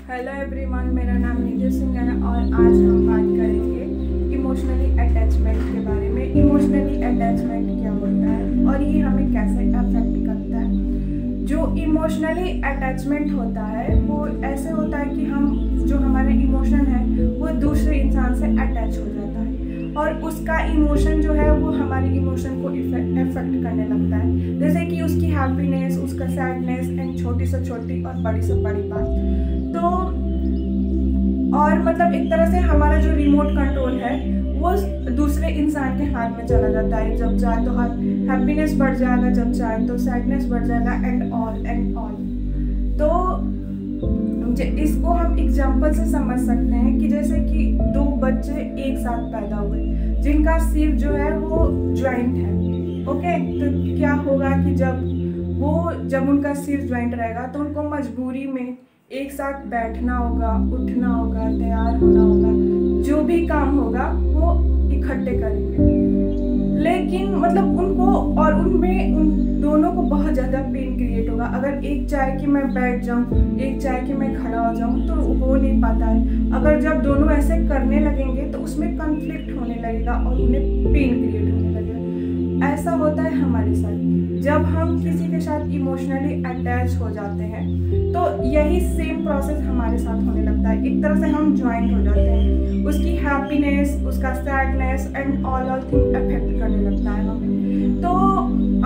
Hello everyone, मेरा नाम निधि सिंह है और आज हम बात करेंगे इमोशनली अटैचमेंट के बारे में। इमोशनली अटैचमेंट क्या होता है और ये हमें कैसे अफेक्ट करता है। जो इमोशनली अटैचमेंट होता है वो ऐसे होता है कि हम जो हमारे इमोशन है वो दूसरे इंसान से अटैच हो जाता है और उसका इमोशन जो है वो हमारे इमोशन को इफेक्ट करने लगता है। जैसे कि उसकी हैप्पीनेस, उसका सैडनेस एंड छोटी से छोटी और बड़ी से बड़ी बात। तो और मतलब एक तरह से हमारा जो रिमोट कंट्रोल है वो दूसरे इंसान के हाथ में चला जाता है। जब चाहे तो हैप्पीनेस बढ़ जाएगा, जब चाहे तो सैडनेस बढ़ जाएगा एंड ऑल। तो इसको हम एग्जांपल से समझ सकते हैं कि जैसे कि दो बच्चे एक साथ पैदा हुए जिनका सिर जो है वो ज्वाइंट है। ओके, तो क्या होगा कि जब उनका सिर ज्वाइंट रहेगा तो उनको मजबूरी में एक साथ बैठना होगा, उठना होगा, तैयार होना होगा, जो भी काम होगा वो इकट्ठे करेंगे। लेकिन मतलब उनको और उनमें उन दोनों को बहुत ज़्यादा पेन क्रिएट होगा। अगर एक चाहे कि मैं बैठ जाऊँ, एक चाहे कि मैं खड़ा हो जाऊँ, तो हो नहीं पाता है। अगर जब दोनों ऐसे करने लगेंगे तो उसमें कॉन्फ्लिक्ट होने लगेगा और उन्हें पेन क्रिएट होने लगेगा। ऐसा होता है हमारे साथ जब हम किसी के साथ इमोशनली अटैच हो जाते हैं, तो यही सेम प्रोसेस हमारे साथ होने लगता है। एक तरह से हम ज्वाइंट हो जाते हैं, उसकी हैप्पीनेस, उसका sadness and all thing affect करने लगता है हमें। तो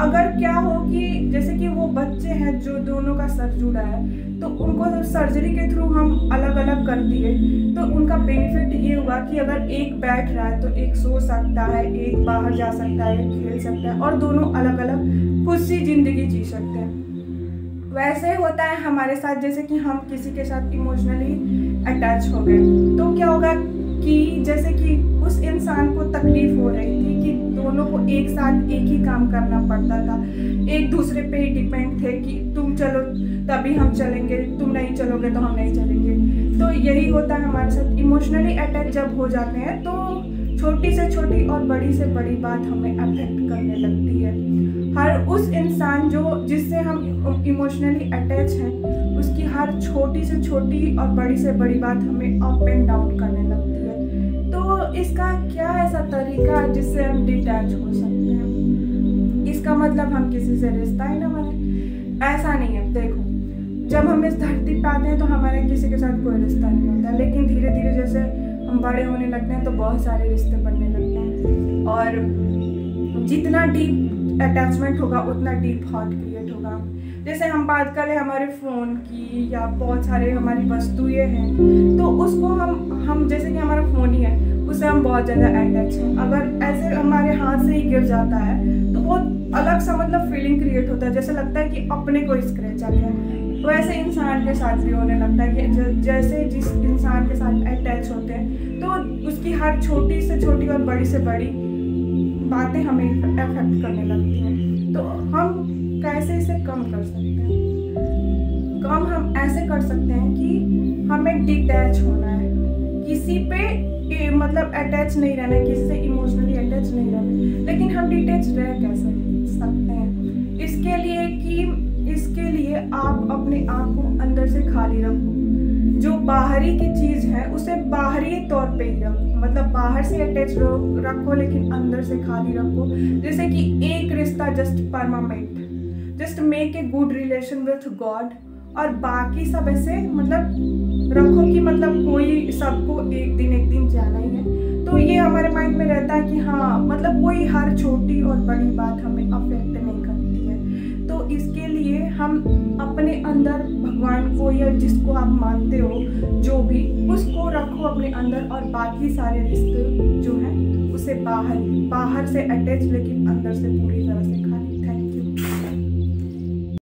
अगर क्या हो कि जैसे कि वो बच्चे हैं जो दोनों का सर जुड़ा है, तो उनको जब सर्जरी के थ्रू हम अलग अलग कर दिए तो उनका बेनिफिट ये हुआ कि अगर एक बैठ रहा है तो एक सो सकता है, एक बाहर जा सकता है, एक खेल सकता है और दोनों अलग अलग खुद सी जिंदगी जी सकते हैं। वैसे होता है हमारे साथ, जैसे कि हम किसी के साथ इमोशनली अटैच हो गए तो क्या होगा कि जैसे कि उस इंसान को तकलीफ हो रही थी कि दोनों को एक साथ एक ही काम करना पड़ता था, एक दूसरे पे ही डिपेंड थे कि तुम चलो तभी हम चलेंगे, तुम नहीं चलोगे तो हम नहीं चलेंगे। तो यही होता है हमारे साथ। इमोशनली अटैच जब हो जाते हैं तो छोटी से छोटी और बड़ी से बड़ी बात हमें अफेक्ट करने लगती है। हर उस इंसान जिससे हम इमोशनली अटैच हैं उसकी हर छोटी से छोटी और बड़ी से बड़ी बात हमें अप एंड डाउन करने लगती है। तो इसका क्या ऐसा तरीका है जिससे हम डिटैच हो सकते हैं? इसका मतलब हम किसी से रिश्ता ही ना बने, ऐसा नहीं है। देखो, जब हम इस धरती पे आते हैं तो हमारे किसी के साथ कोई रिश्ता नहीं होता, लेकिन धीरे धीरे जैसे हम बड़े होने लगते हैं तो बहुत सारे रिश्ते बनने लगते हैं और जितना डीप अटैचमेंट होगा उतना डीप हॉट क्रिएट होगा। जैसे हम बात करें हमारे फ़ोन की या बहुत सारे हमारी वस्तुएं हैं, तो उसको हम जैसे कि हमारा फ़ोन ही है, उससे हम बहुत ज़्यादा अटैच हैं। अगर ऐसे हमारे हाथ से ही गिर जाता है तो बहुत अलग सा मतलब फीलिंग क्रिएट होता है, जैसे लगता है कि अपने को स्क्रैच आ गया। वैसे इंसान के साथ भी होने लगता है कि जैसे जिस इंसान के साथ अटैच होते हैं तो उसकी हर छोटी से छोटी और बड़ी से बड़ी बातें हमें अफेक्ट करने लगती हैं। तो हम कैसे इसे कम कर सकते हैं? कम हम ऐसे कर सकते हैं कि हमें डिटैच होना है, किसी पे मतलब अटैच नहीं रहना है, किसी से इमोशनली अटैच नहीं रहना है। लेकिन हम डिटैच रह कैसे सकते हैं? इसके लिए आप अपने आप को अंदर से खाली रखो। जो बाहरी की चीज़ है उसे बाहरी तौर पे ही रखो, मतलब बाहर से अटैच रखो लेकिन अंदर से खाली रखो। जैसे कि एक रिश्ता just permanent, just make a good relation with God, और बाकी सब ऐसे मतलब रखो कि मतलब कोई सबको एक दिन जाना ही है। तो ये हमारे माइंड में रहता है कि हाँ, मतलब कोई हर छोटी और बड़ी बात हमें अफेक्ट नहीं करती है। तो इसके लिए हम अपने अंदर भगवान को या जिसको आप मानते हो जो भी, उसको रखो अपने अंदर और बाकी सारे रिश्ते जो हैं उसे बाहर से अटैच लेकिन अंदर से पूरी तरह से खाली। Thank you.